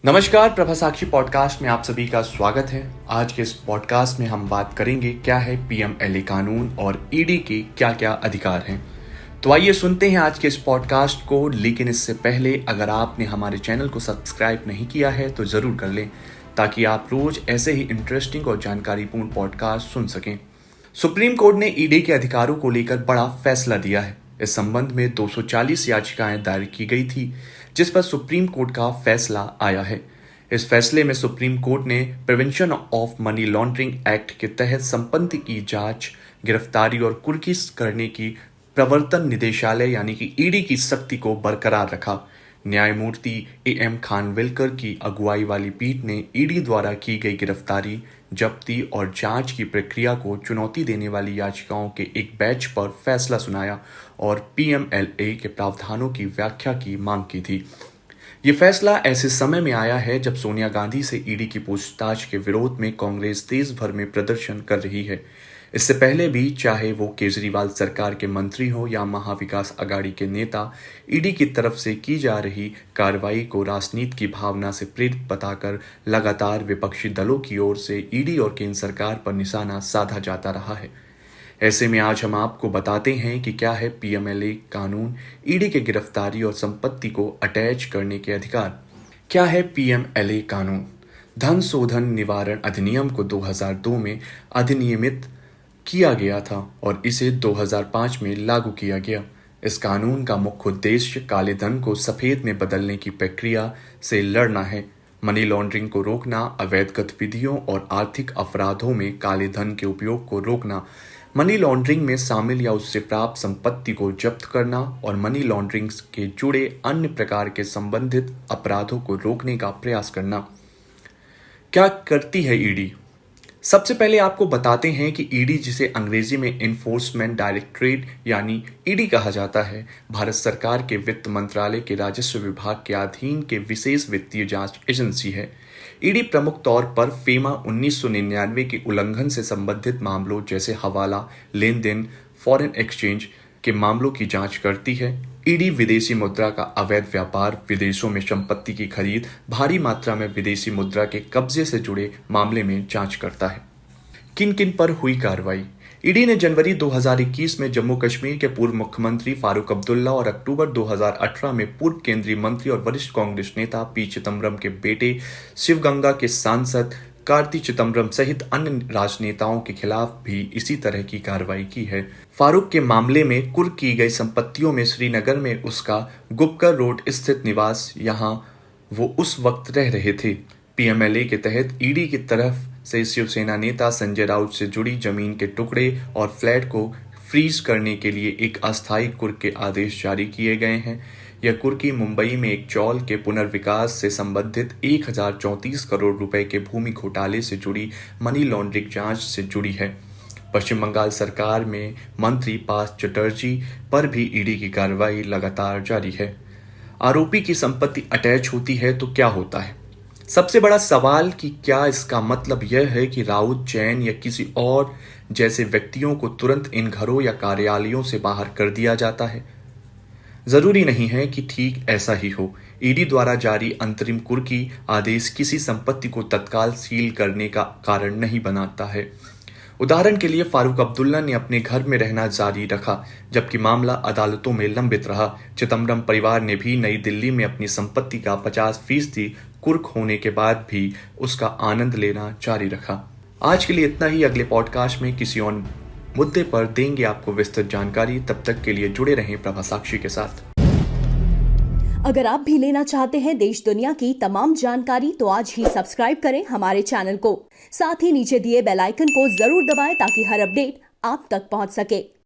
नमस्कार, प्रभा साक्षी पॉडकास्ट में आप सभी का स्वागत है। आज के इस पॉडकास्ट में हम बात करेंगे क्या है पीएमएलए कानून और ईडी के क्या क्या अधिकार हैं। तो आइए सुनते हैं आज के इस पॉडकास्ट को। लेकिन इससे पहले अगर आपने हमारे चैनल को सब्सक्राइब नहीं किया है तो ज़रूर कर लें, ताकि आप रोज ऐसे ही इंटरेस्टिंग और जानकारीपूर्ण पॉडकास्ट सुन सकें। सुप्रीम कोर्ट ने ईडी के अधिकारों को लेकर बड़ा फैसला दिया है। इस संबंध में 240 याचिकाएं दायर की गई थी, जिस पर सुप्रीम कोर्ट का फैसला आया है। इस फैसले में सुप्रीम कोर्ट ने prevention of money laundering act के तहत संपत्ति की जांच, गिरफ्तारी और कुर्की करने की प्रवर्तन निदेशालय यानी कि ईडी की शक्ति को बरकरार रखा। न्यायमूर्ति एएम खानविलकर की अगुवाई वाली पीठ ने ईडी द्वारा की गई गिरफ्तारी, जब्ती और जांच की प्रक्रिया को चुनौती देने वाली याचिकाओं के एक बैच पर फैसला सुनाया और पीएमएलए के प्रावधानों की व्याख्या की मांग की थी। ये फैसला ऐसे समय में आया है जब सोनिया गांधी से ईडी की पूछताछ के विरोध में कांग्रेस देश भर में प्रदर्शन कर रही है। इससे पहले भी चाहे वो केजरीवाल सरकार के मंत्री हो या महाविकास अघाड़ी के नेता, ईडी की तरफ से की जा रही कार्रवाई को राजनीति की भावना से प्रेरित बताकर लगातार विपक्षी दलों की ओर से ईडी और केंद्र सरकार पर निशाना साधा जाता रहा है। ऐसे में आज हम आपको बताते हैं कि क्या है पीएमएलए कानून, ईडी के गिरफ्तारी और संपत्ति को अटैच करने के अधिकार। क्या है पीएमएलए कानून? धन शोधन निवारण अधिनियम को 2002 में अधिनियमित किया गया था और इसे 2005 में लागू किया गया। इस कानून का मुख्य उद्देश्य काले धन को सफेद में बदलने की प्रक्रिया से लड़ना है, मनी लॉन्ड्रिंग को रोकना, अवैध गतिविधियों और आर्थिक अपराधों में काले धन के उपयोग को रोकना, मनी लॉन्ड्रिंग में शामिल या उससे प्राप्त संपत्ति को जब्त करना और मनी लॉन्ड्रिंग के जुड़े अन्य प्रकार के संबंधित अपराधों को रोकने का प्रयास करना। क्या करती है ईडी? सबसे पहले आपको बताते हैं कि ईडी, जिसे अंग्रेजी में इन्फोर्समेंट डायरेक्टरेट यानी ईडी कहा जाता है, भारत सरकार के वित्त मंत्रालय के राजस्व विभाग के अधीन के विशेष वित्तीय जांच एजेंसी है। ईडी प्रमुख तौर पर फेमा 1999 के उल्लंघन से संबंधित मामलों जैसे हवाला, लेन देन, फॉरेन एक्सचेंज के मामलों की जांच करती है। ईडी विदेशी मुद्रा का अवैध व्यापार, विदेशों में संपत्ति की खरीद, भारी मात्रा में विदेशी मुद्रा के कब्जे से जुड़े मामले में जांच करता है। किन किन पर हुई कार्रवाई? ईडी ने जनवरी 2021 में जम्मू कश्मीर के पूर्व मुख्यमंत्री फारूक अब्दुल्ला और अक्टूबर 2018 में पूर्व केंद्रीय मंत्री और वरिष्ठ कांग्रेस नेता पी चिदम्बरम के बेटे, शिवगंगा के सांसद कार्ति चिदम्बरम सहित अन्य राजनेताओं के खिलाफ भी इसी तरह की कार्रवाई की है। फारूक के मामले में कुर्क की गई संपत्तियों में श्रीनगर में उसका गुपकर रोड स्थित निवास, यहां वो उस वक्त रह रहे थे। पीएमएलए के तहत ईडी की तरफ से शिवसेना नेता संजय राउत से जुड़ी जमीन के टुकड़े और फ्लैट को फ्रीज करने के लिए एक अस्थायी कुर्क के आदेश जारी किए गए हैं। यह कुर्की मुंबई में एक चौल के पुनर्विकास से संबंधित 1034 करोड़ रुपए के भूमि घोटाले से जुड़ी मनी लॉन्ड्रिंग जांच से जुड़ी है। पश्चिम बंगाल सरकार में मंत्री पार्थ चटर्जी पर भी ईडी की कार्रवाई लगातार जारी है। आरोपी की संपत्ति अटैच होती है तो क्या होता है? सबसे बड़ा सवाल कि क्या इसका मतलब यह है कि राउत, जैन या किसी और जैसे व्यक्तियों को तुरंत इन घरों या कार्यालयों से बाहर कर दिया जाता है? जरूरी नहीं है कि ठीक ऐसा ही हो। ईडी द्वारा जारी अंतरिम कुर्की आदेश किसी संपत्ति को तत्काल सील करने का कारण नहीं बनाता है। उदाहरण के लिए फारूक अब्दुल्ला ने अपने घर में रहना जारी रखा, जबकि मामला अदालतों में लंबित रहा। चिदम्बरम परिवार ने भी नई दिल्ली में अपनी संपत्ति का 50% कुर्क होने के बाद भी उसका आनंद लेना जारी रखा। आज के लिए इतना ही। अगले पॉडकास्ट में किसी और मुद्दे पर देंगे आपको विस्तृत जानकारी। तब तक के लिए जुड़े रहें प्रभा साक्षी के साथ। अगर आप भी लेना चाहते हैं देश दुनिया की तमाम जानकारी, तो आज ही सब्सक्राइब करें हमारे चैनल को। साथ ही नीचे दिए बेल आइकन को जरूर दबाएं ताकि हर अपडेट आप तक पहुंच सके।